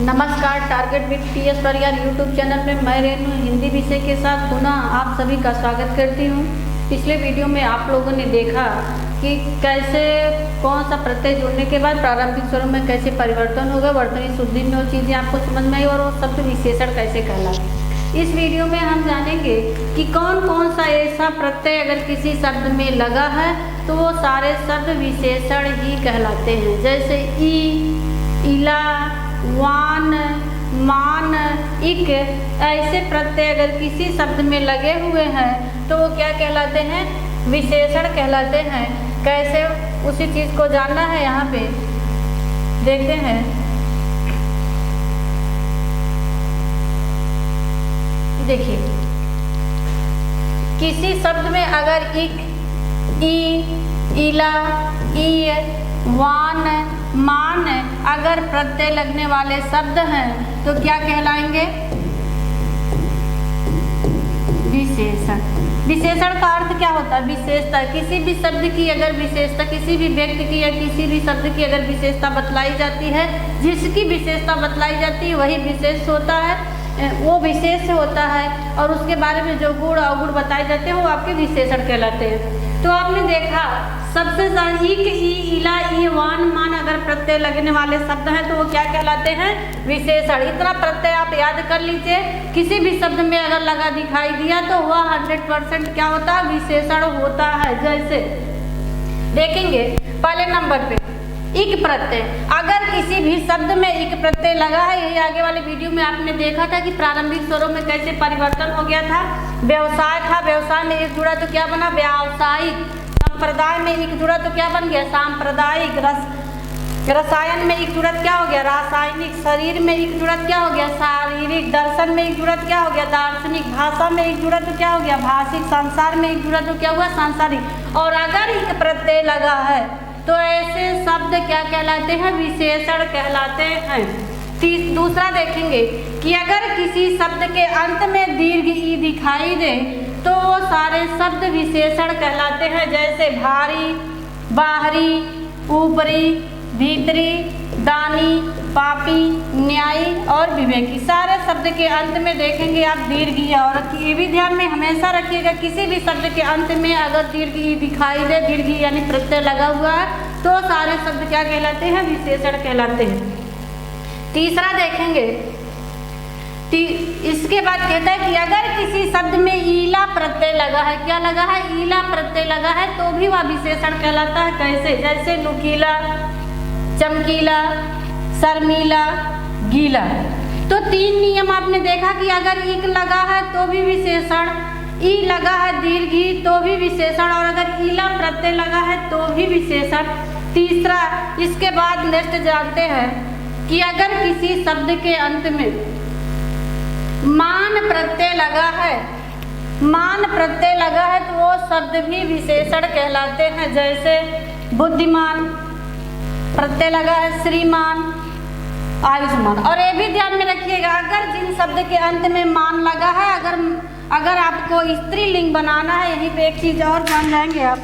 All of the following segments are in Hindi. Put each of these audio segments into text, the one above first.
नमस्कार। टारगेट विद टीएस परिवार यूट्यूब चैनल में मैं रेनू हिंदी विषय के साथ पुनः आप सभी का स्वागत करती हूँ। पिछले वीडियो में आप लोगों ने देखा कि कैसे कौन सा प्रत्यय जोड़ने के बाद प्रारंभिक स्वरों में कैसे परिवर्तन होगा, वर्तनी शुद्धि में वो चीज़ें आपको समझ में आई और वो शब्द विशेषण कैसे कहलाते। इस वीडियो में हम जानेंगे कि कौन कौन सा ऐसा प्रत्यय अगर किसी शब्द में लगा है तो वो सारे शब्द विशेषण ही कहलाते हैं। जैसे ई, इला, वान, मान, इक ऐसे प्रत्यय अगर किसी शब्द में लगे हुए हैं तो वो क्या कहलाते हैं? विशेषण कहलाते हैं। कैसे, उसी चीज़ को जानना है। यहाँ पे देखते हैं। देखिए, किसी शब्द में अगर इक, ई, इला, ई, वान, मान अगर प्रत्यय लगने वाले शब्द हैं तो क्या कहलाएंगे? विशेषण। विशेषण का अर्थ क्या होता है? विशेषता। किसी भी शब्द की अगर विशेषता, किसी भी व्यक्ति की या किसी भी शब्द की अगर विशेषता बतलाई जाती है, जिसकी विशेषता बतलाई जाती है वही विशेष होता है, वो विशेष होता है। और उसके बारे में जो गुण अवगुण बताए जाते हैं वो आपके विशेषण कहलाते हैं। तो आपने देखा सबसे ज्यादा इक, ई, इला, ई, वान, मान अगर प्रत्यय लगने वाले शब्द हैं तो वो क्या कहलाते हैं? विशेषण। इतना प्रत्यय आप याद कर लीजिए। किसी भी शब्द में अगर लगा दिखाई दिया तो वह 100% क्या होता है? विशेषण होता है। जैसे देखेंगे पहले नंबर पे इक प्रत्यय। अगर किसी भी शब्द में इक प्रत्यय लगा है, यही आगे वाले वीडियो में आपने देखा था कि प्रारंभिक स्वरों में कैसे परिवर्तन हो गया था। व्यवसाय था, व्यवसाय में एक जुड़ा तो क्या बना? व्यावसायिक। संप्रदाय में एक जुड़ा तो क्या बन गया? सांप्रदायिक। रसायन में एक जुड़त क्या हो गया? रासायनिक। शरीर में एक जुड़त क्या हो गया? शारीरिक। दर्शन में एक जुड़त क्या हो गया? दार्शनिक। भाषा में एक जुड़त तो क्या हो गया? भाषिक। संसार में एक जुड़त तो क्या हुआ? सांसारिक। और अगर एक प्रत्यय लगा है तो ऐसे शब्द क्या कहलाते हैं? विशेषण कहलाते हैं। दूसरा देखेंगे कि अगर किसी शब्द के अंत में दीर्घ ई दिखाई दे तो वो सारे शब्द विशेषण कहलाते हैं। जैसे भारी, बाहरी, ऊपरी, भीतरी, दानी, पापी, न्यायी और विवेकी। सारे शब्द के अंत में देखेंगे आप दीर्घ ई। और ये भी ध्यान में हमेशा रखिएगा, किसी भी शब्द के अंत में अगर दीर्घ ई दिखाई दे, दीर्घ ई यानी प्रत्यय लगा हुआ है, तो सारे शब्द क्या कहलाते हैं? विशेषण कहलाते हैं। तीसरा देखेंगे, इसके बाद कहता है कि अगर किसी शब्द में ईला प्रत्यय लगा है, क्या लगा है? ईला प्रत्यय लगा है तो भी वह विशेषण कहलाता है। कैसे? जैसे नुकीला, चमकीला, शर्मीला, गीला। तो तीन नियम आपने देखा कि अगर इक लगा है तो भी विशेषण, ई लगा है दीर्घ ई तो भी विशेषण, और अगर ईला प्रत्यय लगा है तो भी विशेषण। तीसरा, इसके बाद नेक्स्ट जानते हैं कि अगर किसी शब्द के अंत में मान प्रत्यय लगा है, मान प्रत्यय लगा है तो वो शब्द भी विशेषण कहलाते हैं। जैसे बुद्धिमान प्रत्यय लगा है, श्रीमान, आयुष्मान। और ये भी ध्यान में रखिएगा, अगर जिन शब्द के अंत में मान लगा है, अगर आपको स्त्रीलिंग बनाना है, यहीं पे एक चीज और जान जाएंगे आप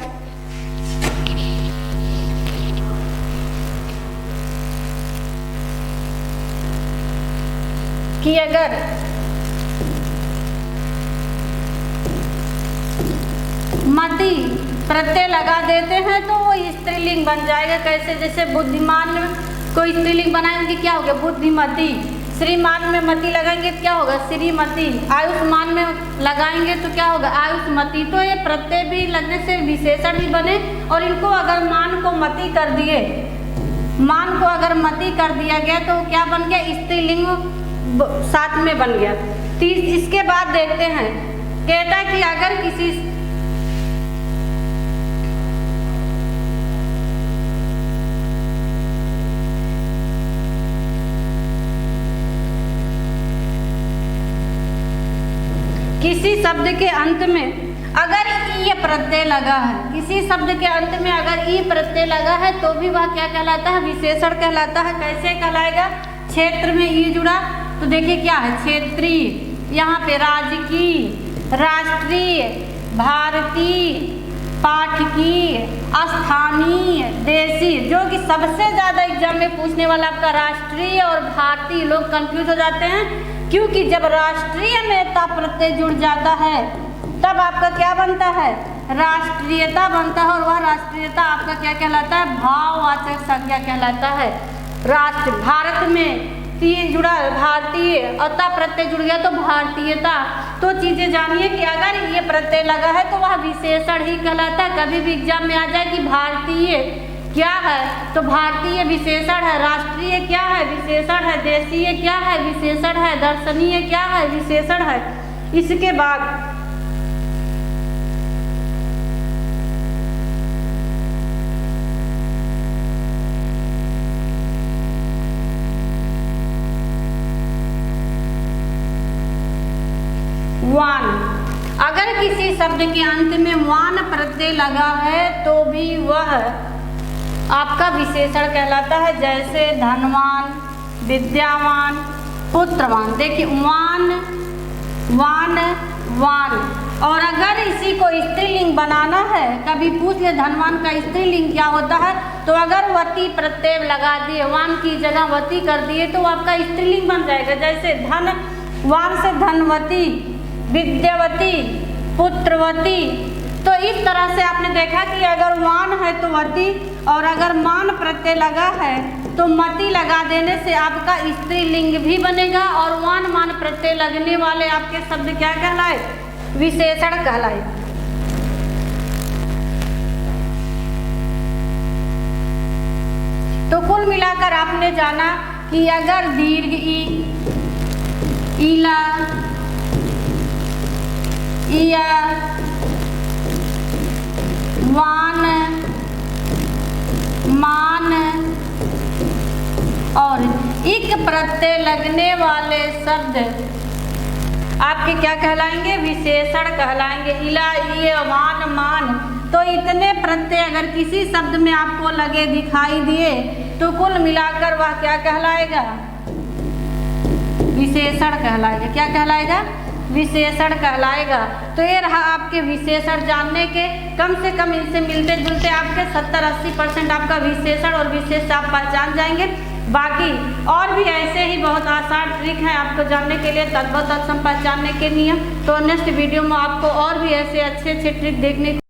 कि अगर मति प्रत्यय लगा देते हैं तो वो स्त्रीलिंग बन जाएगा। कैसे? जैसे बुद्धिमान को स्त्रीलिंग बनाएंगे क्या होगा? बुद्धिमती। श्रीमान में मति लगाएंगे क्या होगा? श्रीमती। आयुष्मान में लगाएंगे तो क्या होगा? आयुष्मती। तो ये प्रत्यय भी लगने से विशेषण भी बने, और इनको अगर मान को मति कर दिए, मान को अगर मति कर दिया गया तो क्या बन गया? स्त्रीलिंग साथ में बन गया। इसके बाद देखते हैं, कहता है कि अगर किसी शब्द के अंत में अगर ई प्रत्यय लगा है, किसी शब्द के अंत में अगर ई प्रत्यय लगा है तो भी वह क्या कहलाता है? विशेषण कहलाता है। कैसे कहलाएगा? क्षेत्र में ई जुड़ा तो देखिए क्या है? क्षेत्रीय। यहाँ पे राजकीय, राष्ट्रीय, भारतीय, पाठकीय, स्थानीय, देशी, जो कि सबसे ज़्यादा एग्जाम में पूछने वाला आपका राष्ट्रीय और भारतीय। लोग कंफ्यूज हो जाते हैं क्योंकि जब राष्ट्रीय में ता प्रत्यय जुड़ जाता है तब आपका क्या बनता है, राष्ट्रीयता बनता है, और वह राष्ट्रीयता आपका क्या कहलाता है, भाववाचक संज्ञा कहलाता है। राष्ट्र, भारत में तीन जुड़ा, भारतीय, अता प्रत्यय जुड़ गया तो भारतीयता। तो चीजें जानिए कि अगर ये प्रत्यय लगा है तो वह विशेषण ही कहलाता है। कभी भी एग्जाम में आ जाए कि भारतीय क्या है, तो भारतीय विशेषण है, राष्ट्रीय क्या है, विशेषण है, देशीय क्या है, विशेषण है, दर्शनीय क्या है, विशेषण है। इसके बाद वान, अगर किसी शब्द के अंत में वान प्रत्यय लगा है तो भी वह आपका विशेषण कहलाता है। जैसे धनवान, विद्यावान, पुत्रवान। देखिए वान, वान, वान। और अगर इसी को स्त्रीलिंग बनाना है, कभी पूछ ले धनवान का स्त्रीलिंग क्या होता है, तो अगर वती प्रत्यय लगा दिए, वान की जगह वती कर दिए तो आपका स्त्रीलिंग बन जाएगा। जैसे धन, वान से धनवती, विद्यावती, पुत्रवती। तो इस तरह से आपने देखा कि अगर वान है तो वती, और अगर मान प्रत्यय लगा है तो मति लगा देने से आपका स्त्रीलिंग भी बनेगा, और वान मान प्रत्यय लगने वाले आपके शब्द क्या कहलाए, विशेषण कहलाए। तो कुल मिलाकर आपने जाना कि अगर दीर्घ ई, ईला, इया, वान, मान और इक प्रत्यय लगने वाले शब्द आपके क्या कहलाएंगे, विशेषण कहलाएंगे। इला, ये, वान, मान। तो इतने प्रत्यय अगर किसी शब्द में आपको लगे दिखाई दिए तो कुल मिलाकर वह क्या कहलाएगा, विशेषण कहलाएगा। क्या कहलाएगा, विशेषण कहलाएगा। तो ये रहा आपके विशेषण जानने के, कम से कम इनसे मिलते जुलते आपके 70-80% आपका विशेषण और विशेष आप पहचान जाएंगे। बाकी और भी ऐसे ही बहुत आसान ट्रिक हैं आपको जानने के लिए, तद्भव तत्सम पहचानने के नियम। तो नेक्स्ट वीडियो में आपको और भी ऐसे अच्छे अच्छे ट्रिक देखने